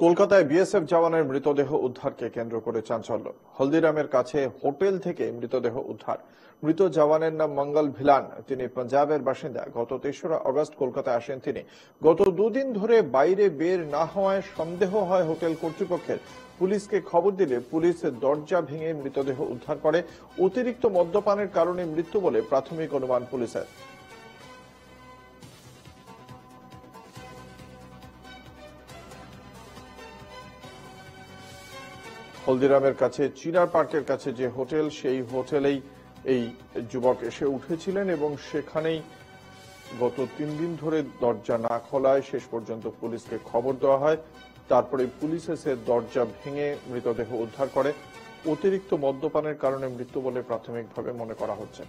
কলকাতায় বিএসএফ জওয়ানের মৃতদেহ উদ্ধারকে কেন্দ্র করে চাঞ্চল্য। হলদিরামের কাছে হোটেল থেকে মৃতদেহ উদ্ধার। মৃত জওয়ানের নাম মঙ্গল ভিলান। তিনি পাঞ্জাবের বাসিন্দা। গত ৩রা আগস্ট কলকাতায় আসেন তিনি। গত দুদিন ধরে বাইরে বের না হওয়ায় সন্দেহ হয় হোটেল কর্তৃপক্ষের। পুলিশকে খবর দিলে পুলিশ দরজা ভেঙে মৃতদেহ উদ্ধার করে। অতিরিক্ত মদ্যপানের কারণে মৃত্যু বলে প্রাথমিক অনুমান পুলিশের। হলদিরামের কাছে চিনার পার্কের কাছে যে হোটেল, সেই হোটেলেই এই যুবক এসে উঠেছিলেন এবং সেখানেই গত ৩ দিন ধরে দরজা না খোলায় শেষ পর্যন্ত পুলিশকে খবর দেওয়া হয়। তারপরে পুলিশ এসে দরজা ভেঙে মৃতদেহ উদ্ধার করে। অতিরিক্ত মদ্যপানের কারণে মৃত্যু বলে প্রাথমিকভাবে মনে করা হচ্ছে।